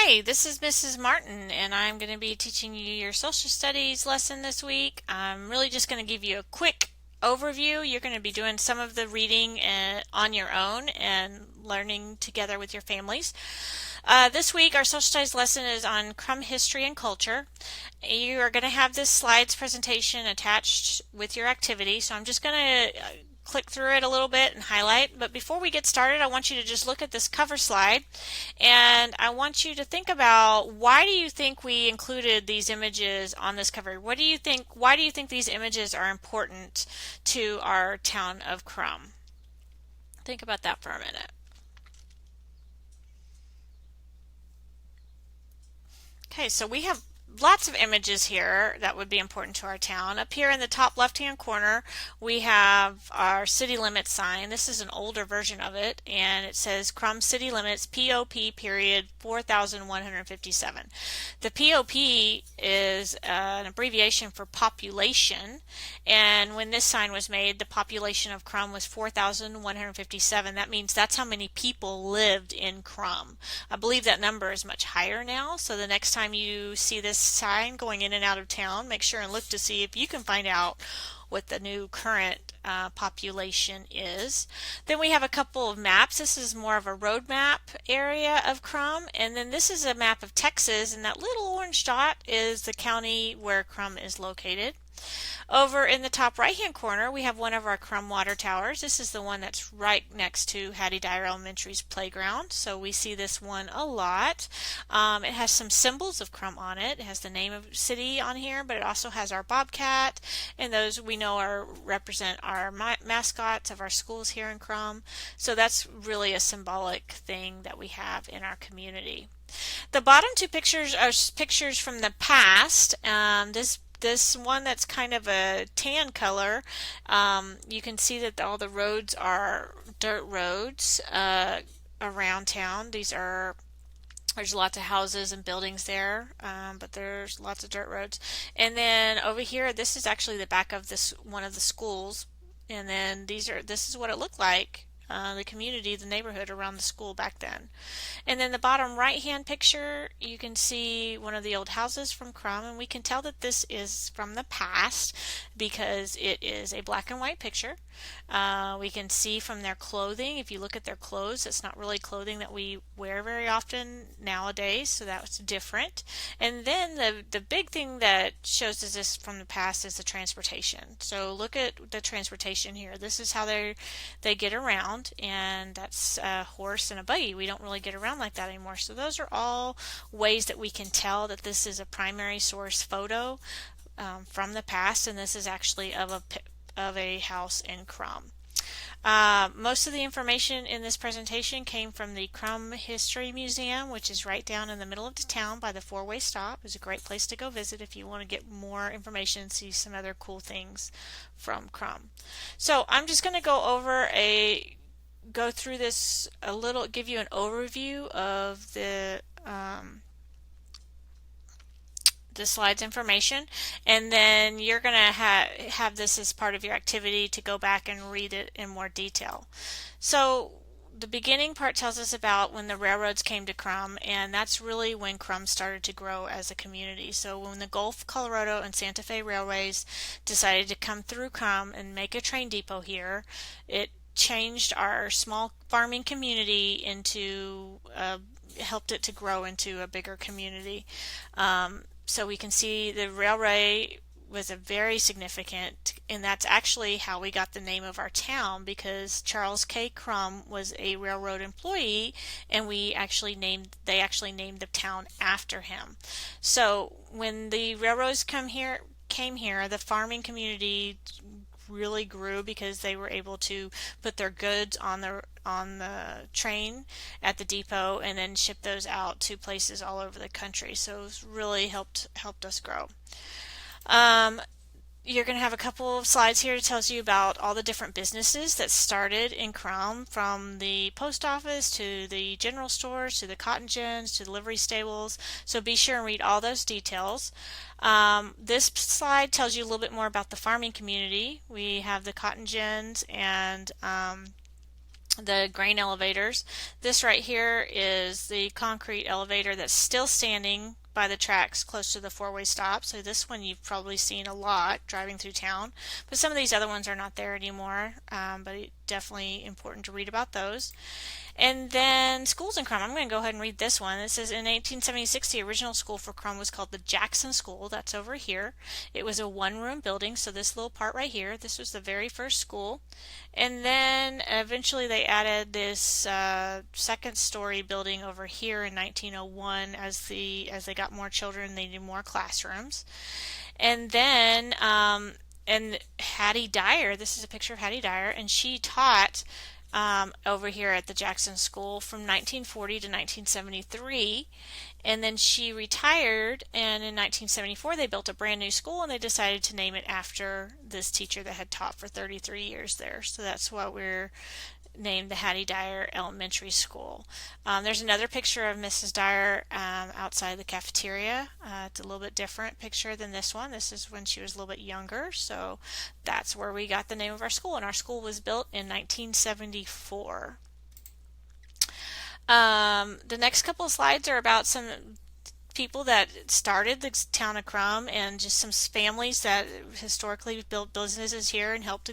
Hi, this is Mrs. Martin, and I'm going to be teaching you your social studies lesson this week. I'm really just going to give you a quick overview. You're going to be doing some of the reading on your own and learning together with your families. This week, our social studies lesson is on Krum History and Culture. You are going to have this slides presentation attached with your activity, so I'm just going to click through it a little bit and highlight. But before we get started, I want you to just look at this cover slide, and I want you to think about, why do you think we included these images on this cover? What do you think? Why do you think these images are important to our town of Krum? Think about that for a minute. Okay, so we have lots of images here that would be important to our town. Up here in the top left-hand corner, we have our city limits sign. This is an older version of it, and it says Krum City Limits, POP period 4157. The POP is an abbreviation for population, and when this sign was made, the population of Krum was 4157. That means that's how many people lived in Krum. I believe that number is much higher now, so the next time you see this sign going in and out of town, make sure and look to see if you can find out what the new current population is. Then we have a couple of maps. This is more of a road map area of Krum, and then this is a map of Texas, and that little orange dot is the county where Krum is located. Over in the top right hand corner, we have one of our Krum water towers. This is the one that's right next to Hattie Dyer Elementary's playground, so we see this one a lot. It has some symbols of Krum on it. It has the name of the city on here, but it also has our bobcat, and those we know represent our mascots of our schools here in Krum. So that's really a symbolic thing that we have in our community. The bottom two pictures are pictures from the past. This one that's kind of a tan color, you can see that all the roads are dirt roads around town. There's lots of houses and buildings there, but there's lots of dirt roads. And then over here, this is actually the back of this one of the schools. And then this is what it looked like. The community, the neighborhood around the school back then. And then the bottom right hand picture, you can see one of the old houses from Krum, and we can tell that this is from the past because it is a black and white picture. We can see from their clothing, if you look at their clothes, it's not really clothing that we wear very often nowadays, so that's different. And then the big thing that shows us this from the past is the transportation. So look at the transportation here. This is how they get around, and that's a horse and a buggy. We don't really get around like that anymore. So those are all ways that we can tell that this is a primary source photo from the past, and this is actually of a house in Krum. Most of the information in this presentation came from the Krum History Museum, which is right down in the middle of the town by the four-way stop. It's a great place to go visit if you want to get more information and see some other cool things from Krum. So I'm just going to go through this a little, give you an overview of the slides information, and then you're going to have this as part of your activity to go back and read it in more detail. So the beginning part tells us about when the railroads came to Krum, and that's really when Krum started to grow as a community. So when the Gulf, Colorado, and Santa Fe railways decided to come through Krum and make a train depot here, it changed our small farming community into helped it to grow into a bigger community. So we can see the railway was a very significant, and that's actually how we got the name of our town, because Charles K. Krum was a railroad employee, and they actually named the town after him. So when the railroads came here, the farming community really grew because they were able to put their goods on the train at the depot and then ship those out to places all over the country. So it's really helped us grow. You're going to have a couple of slides here that tells you about all the different businesses that started in Krum, from the post office to the general stores to the cotton gins to the livery stables. So be sure and read all those details. This slide tells you a little bit more about the farming community. We have the cotton gins and the grain elevators. This right here is the concrete elevator that's still standing by the tracks close to the four-way stop. So this one you've probably seen a lot driving through town, but some of these other ones are not there anymore, but definitely important to read about those. And then schools in Krum. I'm going to go ahead and read this one. It says in 1876, the original school for Krum was called the Jackson School. That's over here. It was a one-room building, so this little part right here, this was the very first school. And then eventually they added this second-story building over here in 1901 as they got more children, they needed more classrooms. And then and Hattie Dyer, this is a picture of Hattie Dyer, and she taught over here at the Jackson School from 1940 to 1973. And then she retired, and in 1974 they built a brand new school and they decided to name it after this teacher that had taught for 33 years there. So that's why we're named the Hattie Dyer Elementary School. There's another picture of Mrs. Dyer outside the cafeteria. It's a little bit different picture than this one. This is when she was a little bit younger, so that's where we got the name of our school, and our school was built in 1974. The next couple of slides are about some people that started the town of Krum and just some families that historically built businesses here and helped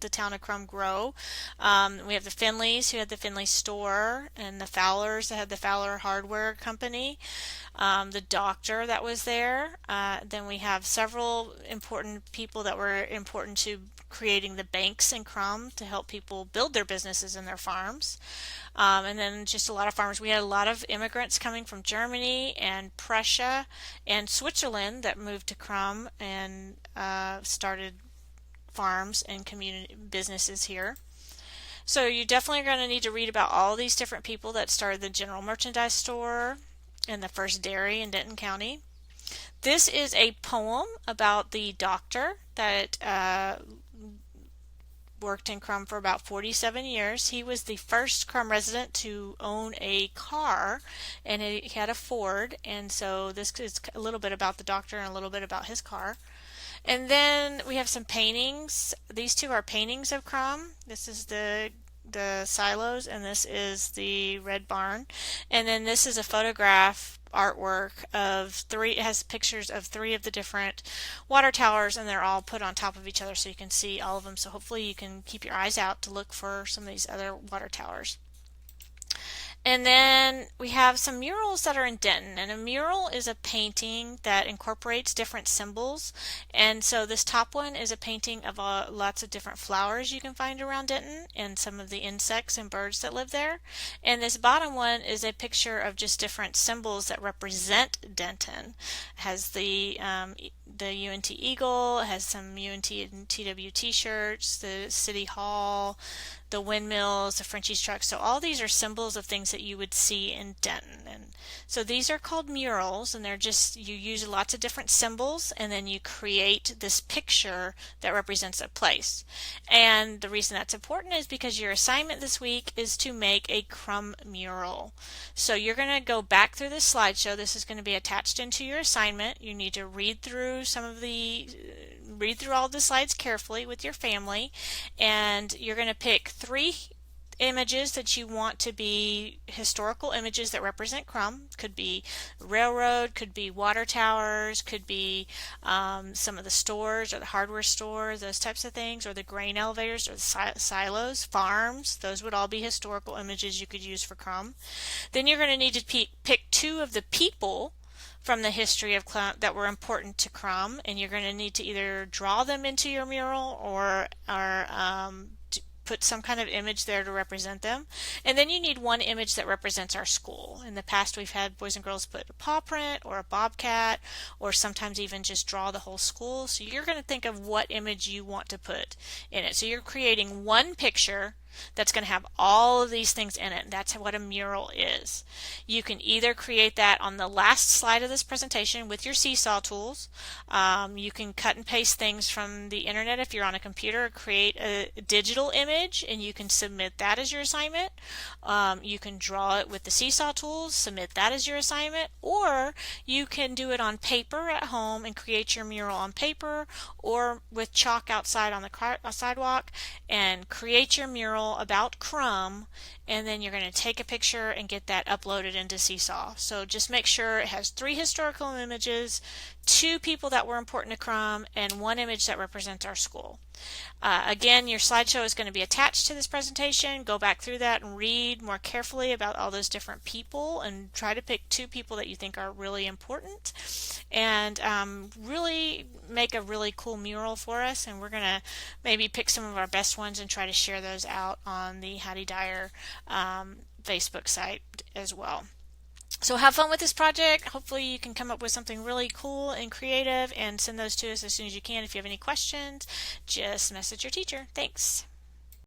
the town of Krum grow. We have the Finleys, who had the Finley store, and the Fowlers that had the Fowler Hardware Company, the doctor that was there. Then we have several important people that were important to creating the banks in Krum to help people build their businesses and their farms. And then just a lot of farmers. We had a lot of immigrants coming from Germany and Prussia and Switzerland that moved to Krum and started farms and community businesses here. So you definitely are going to need to read about all these different people that started the general merchandise store and the first dairy in Denton County. This is a poem about the doctor that worked in Krum for about 47 years. He was the first Krum resident to own a car, and he had a Ford, and so this is a little bit about the doctor and a little bit about his car. And then we have some paintings. These two are paintings of Krum. This is the silos, and this is the red barn. And then this is a photograph artwork of three. It has pictures of three of the different water towers, and they're all put on top of each other so you can see all of them. So hopefully you can keep your eyes out to look for some of these other water towers. And then we have some murals that are in Denton, and a mural is a painting that incorporates different symbols. And so this top one is a painting of lots of different flowers you can find around Denton and some of the insects and birds that live there. And this bottom one is a picture of just different symbols that represent Denton. It has the UNT Eagle, it has some UNT and TW t-shirts, the City Hall, the windmills, the Frenchies trucks. So all these are symbols of things that you would see in Denton. And so these are called murals, and they're just, you use lots of different symbols and then you create this picture that represents a place. And the reason that's important is because your assignment this week is to make a Krum mural. So you're going to go back through this slideshow. This is going to be attached into your assignment. You need to read through all the slides carefully with your family, and you're going to pick 3 images that you want to be historical images that represent Krum. Could be railroad, could be water towers, could be some of the stores or the hardware store, those types of things, or the grain elevators or the silos, farms. Those would all be historical images you could use for Krum. Then you're going to need to pick 2 of the people from the history of Krum that were important to Krum, and you're going to need to either draw them into your mural or put some kind of image there to represent them. And then you need 1 image that represents our school. In the past we've had boys and girls put a paw print or a bobcat, or sometimes even just draw the whole school. So you're going to think of what image you want to put in it. So you're creating 1 picture that's going to have all of these things in it. And that's what a mural is. You can either create that on the last slide of this presentation with your seesaw tools. You can cut and paste things from the internet if you're on a computer, create a digital image, and you can submit that as your assignment. You can draw it with the seesaw tools, submit that as your assignment, or you can do it on paper at home and create your mural on paper or with chalk outside on the sidewalk and create your mural mural about Krum, and then you're going to take a picture and get that uploaded into Seesaw. So just make sure it has 3 historical images, 2 people that were important to Krum, and 1 image that represents our school. Again, your slideshow is going to be attached to this presentation. Go back through that and read more carefully about all those different people and try to pick 2 people that you think are really important, and really make a really cool mural for us. And we're going to maybe pick some of our best ones and try to share those out on the Hattie Dyer Facebook site as well. So have fun with this project. Hopefully you can come up with something really cool and creative and send those to us as soon as you can. If you have any questions, just message your teacher. Thanks.